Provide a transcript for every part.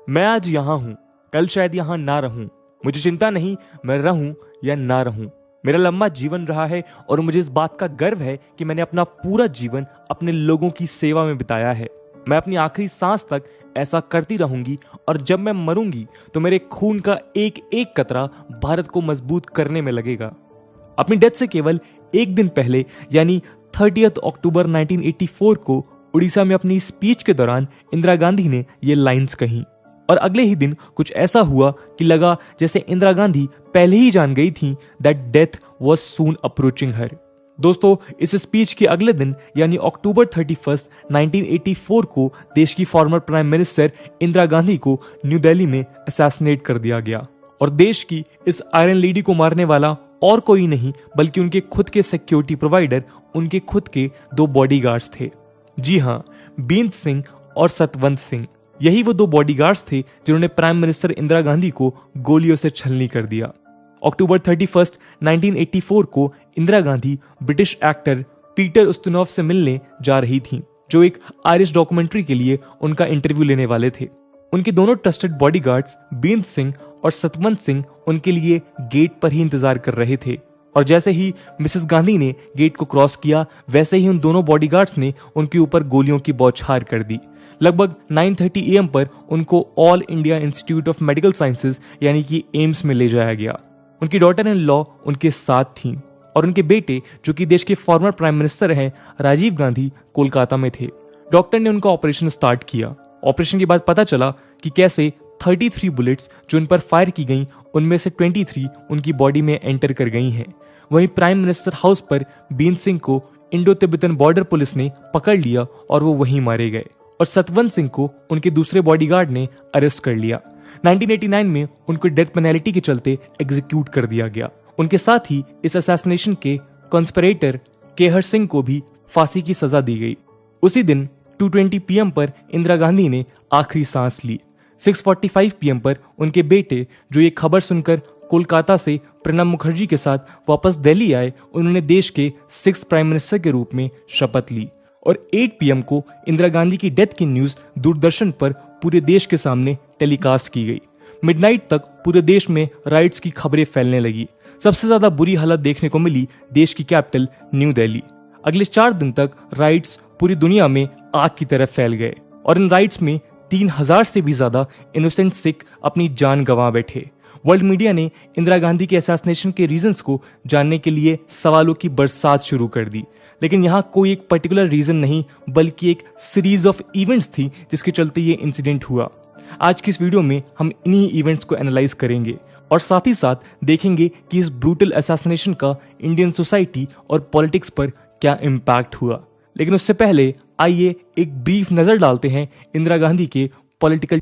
मैं आज यहाँ हूँ, कल शायद यहाँ ना रहूं। मुझे चिंता नहीं मैं रहूं या ना रहूं। मेरा लंबा जीवन रहा है और मुझे इस बात का गर्व है कि मैंने अपना पूरा जीवन अपने लोगों की सेवा में बिताया है। मैं अपनी आखिरी सांस तक ऐसा करती रहूंगी और जब मैं मरूंगी तो मेरे खून का एक एक कतरा भारत को मजबूत करने में लगेगा। अपनी डेथ से केवल एक दिन पहले यानी 30 अक्टूबर 1984 को उड़ीसा में अपनी स्पीच के दौरान इंदिरा गांधी ने ये लाइंस कही और अगले ही दिन कुछ ऐसा हुआ कि लगा जैसे इंदिरा गांधी पहले ही जान गई थी that death was soon approaching her. दोस्तों, इस स्पीच के अगले दिन यानी अक्टूबर 31, 1984 को देश की former prime minister Indira Gandhi को न्यू दिल्ली में असैसिनेट कर दिया गया और देश की इस आयरन लेडी को मारने वाला और कोई नहीं बल्कि उनके खुद के सिक्योरिटी प्रोवाइडर, उनके खुद के 2 बॉडीगार्ड्स थे। जी हां, बीन सिंह और सतवंत सिंह। यही वो 2 बॉडीगार्ड्स थे जिन्होंने प्राइम मिनिस्टर इंदिरा गांधी को गोलियों से छलनी कर दिया। अक्टूबर 31, 1984 को Indira Gandhi British actor Peter Ustinov से मिलने जा रही थीं, जो एक आयरिश डॉक्यूमेंट्री के लिए उनका इंटरव्यू लेने वाले थे। उनके दोनों ट्रस्टेड बॉडीगार्ड्स बीन सिंह और सतवंत सिंह उनके लिए गेट पर ही इंतजार कर रहे थे और जैसे ही मिसेस गांधी ने गेट को क्रॉस किया वैसे ही उन दोनों बॉडीगार्ड्स ने उनके ऊपर गोलियों की बौछार कर दी। लगभग 9:30 AM पर उनको all India institute of medical sciences यानी कि एम्स में ले जाया गया। उनकी डॉटर इन लॉ उनके साथ थीं और उनके बेटे जो कि देश के फॉर्मर प्राइम मिनिस्टर हैं राजीव गांधी कोलकाता में थे। डॉक्टर ने उनका ऑपरेशन स्टार्ट किया। ऑपरेशन के बाद पता चला कि कैसे 33 बुलेट्स जो उन पर फायर की गईं उनमें से 23 उनकी बॉडी में एंटर कर गई हैं। वहीं प्राइम मिनिस्टर हाउस पर बीन सिंह को इंडो तिब्बतन बॉर्डर पुलिस ने पकड़ लिया और वो वहीं मारे गए और सतवंत सिंह को उनके दूसरे बॉडीगार्ड ने अरेस्ट कर लिया। 1989 में उनको डेथ पेनल्टी के चलते एग्जीक्यूट कर दिया गया। उनके साथ ही इस असैसिनेशन के कॉन्स्पिरेटर केहर सिंह को भी फांसी की सजा दी गई। उसी दिन 2:20 PM पर इंदिरा गांधी ने आखिरी सांस ली। 6:45 PM पर उनके बेटे जो ये खबर सुनकर कोलकाता से प्रणब मुखर्जी के साथ वापस दिल्ली आए, उन्होंने देश के 6th प्राइम मिनिस्टर के रूप में शपथ ली और 8 PM को इंदिरा गांधी की डेथ की न्यूज दूरदर्शन पर पूरे देश के सामने टेलीकास्ट की गई। मिडनाइट तक पूरे देश में राइट्स की खबरें फैलने लगी। सबसे ज्यादा बुरी हालत देखने को मिली देश की कैपिटल न्यू दिल्ली। अगले 4 दिन तक राइट्स पूरी दुनिया में आग की तरह फैल गए और इन राइट्स में 3000 से भी ज्यादा इनोसेंट सिख अपनी जान गंवा बैठे। वर्ल्ड मीडिया ने इंदिरा गांधी के असैसिनेशन के रीजंस को जानने के लिए सवालों की बरसात शुरू कर दी, लेकिन यहाँ कोई एक पर्टिकुलर रीजन नहीं बल्कि एक सीरीज ऑफ इवेंट्स थी जिसके चलते ये इंसिडेंट हुआ। आज की इस वीडियो में हम इन्हीं इवेंट्स को एनालाइज करेंगे और साथ ही साथ देखेंगे कि इस ब्रूटल असैसिनेशन का इंडियन सोसाइटी और पॉलिटिक्स पर क्या इम्पैक्ट हुआ। लेकिन उससे पहले आइए एक ब्रीफ नजर डालते हैं इंदिरा गांधी के पॉलिटिकल।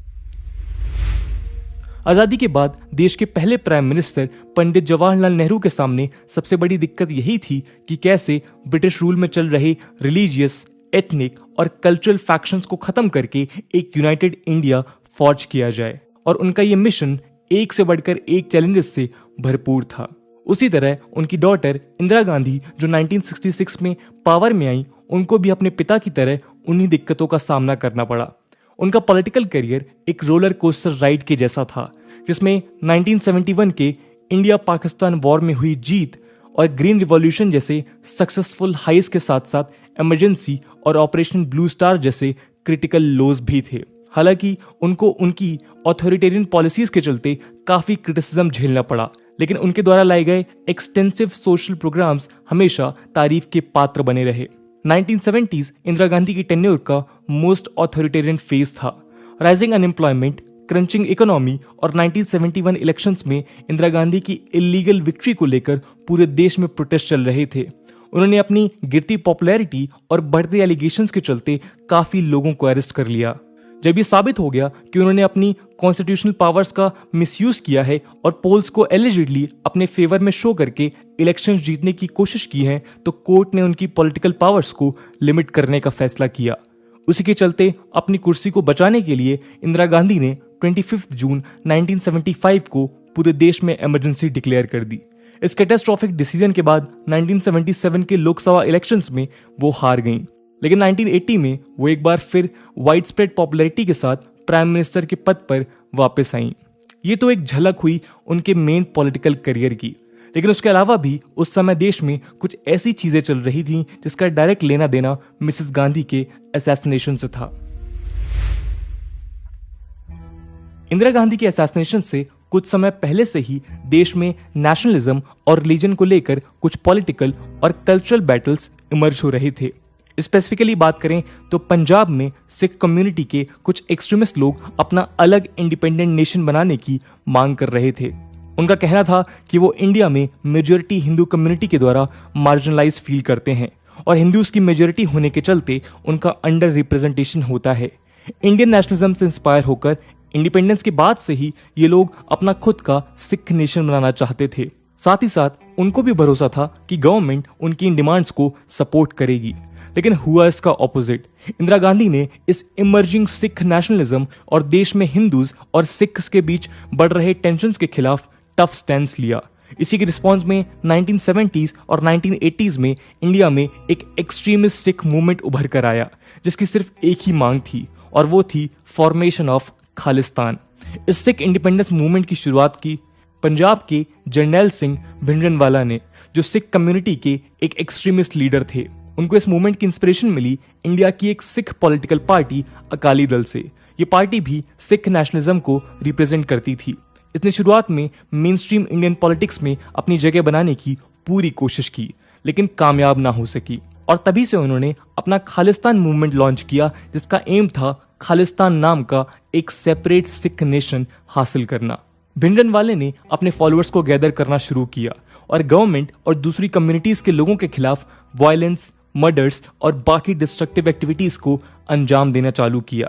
आजादी के बाद देश के पहले प्राइम मिनिस्टर पंडित जवाहरलाल नेहरू के सामने सबसे बड़ी दिक्कत यही थी कि कैसे ब्रिटिश रूल में चल रहे रिलीजियस, एथनिक और कल्चरल फैक्शंस को खत्म करके एक यूनाइटेड इंडिया फॉर्ज किया जाए और उनका ये मिशन एक से बढ़कर एक चैलेंजेस से भरपूर था। उसी तरह उनकी डॉटर इंदिरा गांधी जो 1966 में पावर में आई, उनको भी अपने पिता की तरह उन्हीं दिक्कतों का सामना करना पड़ा। उनका पॉलिटिकल करियर एक रोलर कोस्टर राइड के जैसा था जिसमें 1971 के इंडिया पाकिस्तान वॉर में हुई जीत और ग्रीन रिवॉल्यूशन जैसे सक्सेसफुल हाइस के साथ साथ इमरजेंसी और ऑपरेशन ब्लू स्टार जैसे क्रिटिकल लोज भी थे। हालांकि उनको उनकी ऑथोरिटेरियन पॉलिसीज के चलते काफी क्रिटिसिज्म झेलना पड़ा, लेकिन उनके द्वारा लाए गए एक्सटेंसिव सोशल प्रोग्राम्स हमेशा तारीफ के पात्र बने रहे। 1970s इंदिरा गांधी की टेन्योर का मोस्ट ऑथोरिटेरियन फेज था। राइजिंग अनएम्प्लॉयमेंट, क्रंचिंग इकोनॉमी और 1971 इलेक्शंस में इंदिरा गांधी की इलीगल विक्ट्री को लेकर पूरे देश में प्रोटेस्ट चल रहे थे। उन्होंने अपनी गिरती पॉपुलैरिटी और बढ़ते एलिगेशंस के चलते काफी लोगों को अरेस्ट कर लिया। जब ये साबित हो गया कि उन्होंने अपनी कॉन्स्टिट्यूशनल पावर्स का मिसयूज किया है और पोल्स को एलिजिडली अपने फेवर में शो करके इलेक्शंस जीतने की कोशिश की है, तो कोर्ट ने उनकी पॉलिटिकल पावर्स को लिमिट करने का फैसला किया। उसी के चलते अपनी कुर्सी को बचाने के लिए इंदिरा गांधी ने 25 जून 1975 को पूरे देश में इमरजेंसी डिक्लेयर कर दी। इस कैटास्ट्रोफिक डिसीजन के बाद 1977 के लोकसभा इलेक्शंस में वो हार गईं, लेकिन 1980 में वो एक बार फिर वाइड स्प्रेड पॉपुलैरिटी के साथ प्राइम मिनिस्टर के पद पर वापस आईं। ये तो एक झलक हुई उनके मेन पॉलिटिकल करियर की, लेकिन उसके अलावा भी उस समय देश में कुछ ऐसी चीजें चल रही थीं जिसका डायरेक्ट लेना देना मिसेस गांधी के असैसिनेशन से था। इंदिरा गांधी के असैसिनेशन से कुछ समय पहले से ही देश में नेशनलिज्म और रिलीजन को लेकर कुछ पॉलिटिकल और कल्चरल बैटल्स इमर्ज हो रहे थे। स्पेसिफिकली बात करें तो पंजाब में सिख कम्युनिटी के कुछ एक्सट्रीमिस्ट लोग अपना अलग इंडिपेंडेंट नेशन बनाने की मांग कर रहे थे। उनका कहना था कि वो इंडिया में मेजॉरिटी हिंदू कम्युनिटी के द्वारा मार्जिनलाइज फील करते हैं और हिंदूज की मेजॉरिटी होने के चलते उनका अंडर रिप्रेजेंटेशन होता है। इंडियन नेशनलिज्म से इंस्पायर होकर इंडिपेंडेंस के बाद से ही ये लोग अपना खुद का सिख नेशन बनाना चाहते थे। साथ ही साथ उनको भी भरोसा था कि गवर्नमेंट उनकी इन डिमांड्स को सपोर्ट करेगी, लेकिन हुआ इसका ऑपोजिट। इंदिरा गांधी ने इस इमर्जिंग सिख नेशनलिज्म और देश में हिंदूज और सिख्स के बीच बढ़ रहे टेंशंस के खिलाफ टफ स्टैंड लिया। इसी के रिस्पॉन्स में 1970s और 1980s में इंडिया में एक एक्सट्रीमिस्ट सिख मूवमेंट उभर कर आया, जिसकी सिर्फ एक ही मांग थी और वो थी फॉर्मेशन ऑफ खालिस्तान। इस सिख इंडिपेंडेंस मूवमेंट की शुरुआत की पंजाब के जर्नैल सिंह भिंडरनवाला ने, जो सिख कम्युनिटी के एक एक्सट्रीमिस्ट लीडर थे। उनको इस मूवमेंट की इंस्पिरेशन मिली इंडिया की एक सिख पॉलिटिकल पार्टी अकाली दल से। ये पार्टी भी सिख नेशनलिज्म को रिप्रेजेंट करती थी। इसने शुरुआत में मेन स्ट्रीम इंडियन पॉलिटिक्स में अपनी जगह बनाने की पूरी कोशिश की, लेकिन कामयाब ना हो सकी और तभी से उन्होंने अपना खालिस्तान मूवमेंट लॉन्च किया, जिसका एम था खालिस्तान नाम का एक सेपरेट सिख नेशन हासिल करना। भिंडरनवाले ने अपने फॉलोअर्स को गैदर करना शुरू किया और गवर्नमेंट और दूसरी कम्युनिटीज के लोगों के खिलाफ वायलेंस, मर्डर्स और बाकी डिस्ट्रक्टिव एक्टिविटीज को अंजाम देना चालू किया।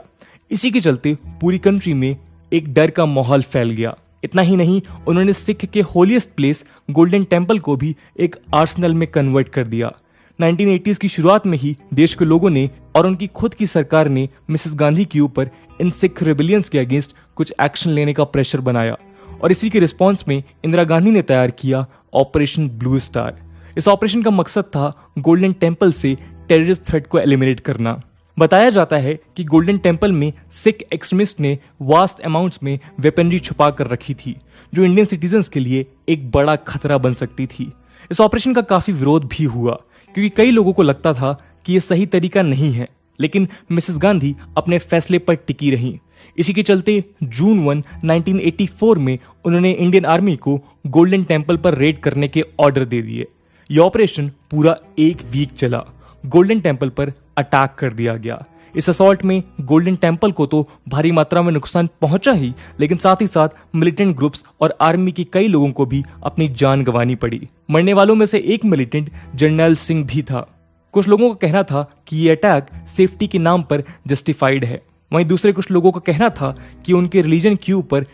इसी के चलते पूरी कंट्री में एक डर का माहौल फैल गया। इतना ही नहीं, उन्होंने सिख के होलीएस्ट प्लेस गोल्डन टेम्पल को भी एक आर्सेनल में कन्वर्ट कर दिया। 1980s की शुरुआत में ही देश के लोगों ने और उनकी खुद की सरकार ने मिसेस गांधी के ऊपर इन सिख रेबेलियंस के अगेंस्ट कुछ एक्शन लेने का प्रेशर बनाया और इसी के रिस्पॉन्स में इंदिरा गांधी ने तैयार किया ऑपरेशन ब्लू स्टार। इस ऑपरेशन का मकसद था गोल्डन टेम्पल से टेररिस्ट थ्रेट को एलिमिनेट करना। बताया जाता है कि गोल्डन टेम्पल में सिख एक्सट्रीमिस्ट ने वास्ट अमाउंट्स में वेपनरी छुपा कर रखी थी, जो इंडियन सिटीजन्स के लिए एक बड़ा खतरा बन सकती थी। इस ऑपरेशन का काफी विरोध भी हुआ, क्योंकि कई लोगों को लगता था कि यह सही तरीका नहीं है, लेकिन मिसेस गांधी अपने फैसले पर टिकी रहीं। इसी के चलते जून 1, 1984 में उन्होंने इंडियन आर्मी को गोल्डन टेम्पल पर रेड करने के ऑर्डर दे दिए। यह ऑपरेशन पूरा एक वीक चला। गोल्डन टेम्पल पर अटैक कर दिया गया। इस असॉल्ट में गोल्डन टेम्पल को तो भारी मात्रा में नुकसान पहुंचा ही, लेकिन साथ ही साथ मिलिटेंट ग्रुप्स और आर्मी के कई लोगों को भी अपनी जान गंवानी पड़ी। मरने वालों में से एक मिलिटेंट जर्नैल सिंह भी था। कुछ लोगों का कहना था कि ये अटैक सेफ्टी के नाम पर जस्टिफाइड है, वहीं दूसरे कुछ लोगों का कहना था कि उनके रिलीजन के ऊपर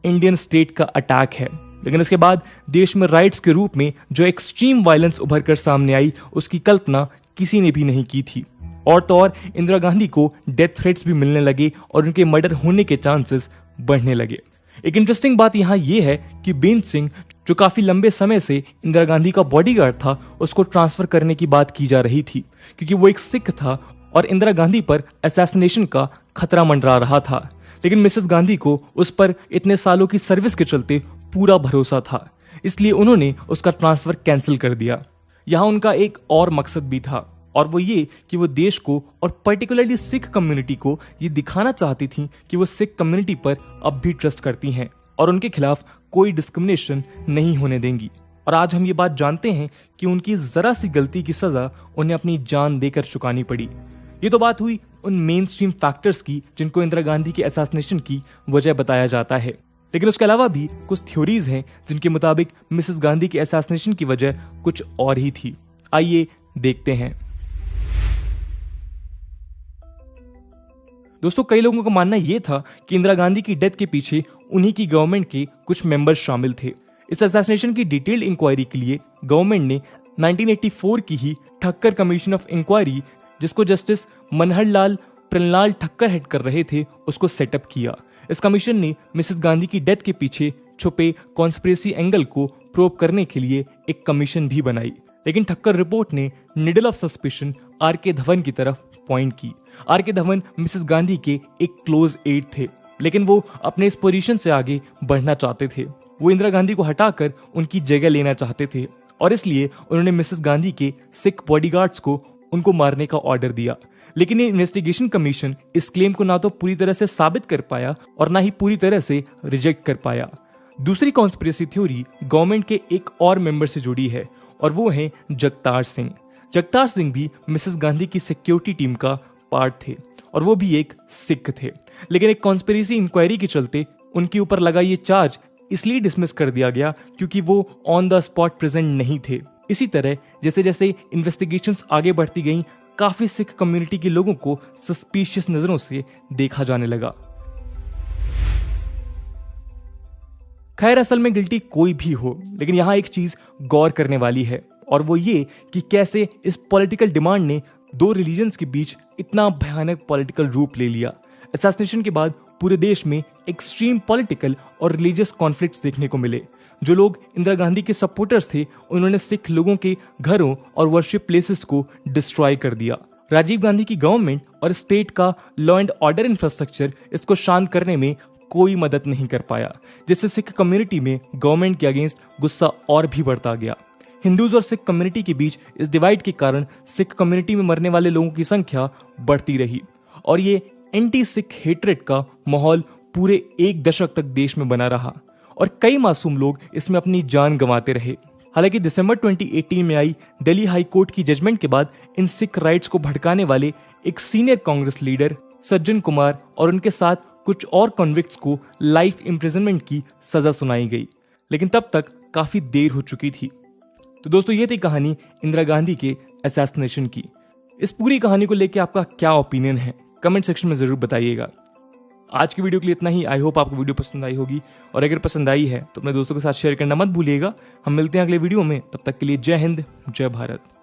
इंडियन स्टेट का अटैक है। लेकिन इसके बाद देश में राइट्स के रूप में जो एक्सट्रीम वायलेंस उभर कर सामने आई, उसकी कल्पना किसी ने भी नहीं की थी। और तो और इंदिरा गांधी को डेथ थ्रेट्स भी मिलने लगे और उनके मर्डर होने के चांसेस बढ़ने लगे। एक इंटरेस्टिंग बात यहाँ ये है कि बेंत सिंह, जो काफी लंबे समय से इंदिरा गांधी का बॉडीगार्ड था, उसको ट्रांसफर करने की बात की जा रही थी, क्योंकि वो एक सिख था और इंदिरा गांधी पर असैसिनेशन का खतरा मंडरा रहा था। लेकिन मिसेस गांधी को उस पर इतने सालों की सर्विस के चलते पूरा भरोसा था, इसलिए उन्होंने उसका ट्रांसफर कैंसिल कर दिया। यहाँ उनका एक और मकसद भी था, और वो ये कि वो देश को और पर्टिकुलरली सिख कम्युनिटी को ये दिखाना चाहती थी कि वो सिख कम्युनिटी पर अब भी ट्रस्ट करती हैं और उनके खिलाफ कोई डिस्क्रिमिनेशन नहीं होने देंगी। और आज हम ये बात जानते हैं कि उनकी जरा सी गलती की सजा उन्हें अपनी जान देकर चुकानी पड़ी। ये तो बात हुई उन मेन स्ट्रीम फैक्टर्स की जिनको इंदिरा गांधी के असैसिनेशन की वजह बताया जाता है, लेकिन उसके अलावा भी कुछ थ्योरीज हैं जिनके मुताबिक मिसेस गांधी के असैसिनेशन की वजह कुछ और ही थी। आइए देखते हैं। दोस्तों, कई लोगों का मानना यह था कि इंदिरा गांधी की डेथ के पीछे उन्हीं की गवर्नमेंट के कुछ मेंबर्स शामिल थे। इस असैसिनेशन की डिटेल्ड इंक्वायरी के लिए गवर्नमेंट ने 1984 की ही ठक्कर कमीशन ऑफ इंक्वायरी, जिसको जस्टिस मनहर लाल प्रिनलाल ठक्कर हेड कर रहे थे, उसको सेटअप किया। इस कमीशन ने मिसेस गांधी की डेथ के पीछे छुपे कॉन्स्पिरेसी एंगल को प्रोब करने के लिए एक कमीशन भी बनाई, लेकिन ठक्कर रिपोर्ट ने निडल ऑफ सस्पिशन आर के धवन की तरफ अपॉइंट की। आर के धवन मिसेस गांधी के एक क्लोज एड थे, लेकिन वो अपने इस पोजीशन से आगे बढ़ना चाहते थे। वो इंदिरा गांधी को हटाकर उनकी जगह लेना चाहते थे और इसलिए उन्होंने मिसेस गांधी के सिख बॉडीगार्ड्स को उनको मारने का ऑर्डर दिया। लेकिन ये इन्वेस्टिगेशन कमीशन इस क्लेम को ना तो पूरी तरह से साबित कर पाया और ना ही पूरी तरह से रिजेक्ट कर पाया। दूसरी कॉन्स्पिरेसी थ्योरी गवर्नमेंट के एक और मेंबर से जुड़ी है और वो है जगतार सिंह। जगतार सिंह भी मिसेस गांधी की सिक्योरिटी टीम का पार्ट थे और वो भी एक सिख थे, लेकिन एक कॉन्स्पिरेसी इंक्वायरी के चलते उनके ऊपर लगा ये चार्ज इसलिए डिसमिस कर दिया गया क्योंकि वो ऑन द स्पॉट प्रेजेंट नहीं थे। इसी तरह जैसे जैसे इन्वेस्टिगेशंस आगे बढ़ती गईं, काफी सिख कम्युनिटी के लोगों को सस्पिशियस नजरों से देखा जाने लगा। खैर, असल में गिल्टी कोई भी हो, लेकिन यहां एक चीज गौर करने वाली है और वो ये कि कैसे इस पॉलिटिकल डिमांड ने दो रिलीजन्स के बीच इतना भयानक पॉलिटिकल रूप ले लिया। असैसिनेशन के बाद पूरे देश में एक्सट्रीम पॉलिटिकल और रिलीजियस कॉन्फ्लिक्ट्स देखने को मिले। जो लोग इंदिरा गांधी के सपोर्टर्स थे, उन्होंने सिख लोगों के घरों और वर्शिप प्लेसेस को डिस्ट्रॉय कर दिया। राजीव गांधी की गवर्नमेंट और स्टेट का लॉ एंड ऑर्डर इंफ्रास्ट्रक्चर इसको शांत करने में कोई मदद नहीं कर पाया, जिससे सिख कम्युनिटी में गवर्नमेंट के अगेंस्ट गुस्सा और भी बढ़ता गया। हिंदूज और सिख कम्युनिटी के बीच इस डिवाइड के कारण सिख कम्युनिटी में मरने वाले लोगों की संख्या बढ़ती रही और ये एंटी सिख हेट्रेड का माहौल पूरे एक दशक तक देश में बना रहा और कई मासूम लोग इसमें अपनी जान गंवाते रहे। हालांकि दिसंबर 2018 में आई दिल्ली हाई कोर्ट की जजमेंट के बाद इन सिख राइट्स को भड़काने वाले एक सीनियर कांग्रेस लीडर सज्जन कुमार और उनके साथ कुछ और कॉन्विक्ट्स को लाइफ इम्प्रिजनमेंट की सजा सुनाई गई, लेकिन तब तक काफी देर हो चुकी थी। तो दोस्तों, ये थी कहानी इंदिरा गांधी के असैसिनेशन की। इस पूरी कहानी को लेकर आपका क्या ओपिनियन है, कमेंट सेक्शन में जरूर बताइएगा। आज की वीडियो के लिए इतना ही। आई होप आपको वीडियो पसंद आई होगी और अगर पसंद आई है तो अपने दोस्तों के साथ शेयर करना मत भूलिएगा। हम मिलते हैं अगले वीडियो में, तब तक के लिए जय हिंद, जय भारत।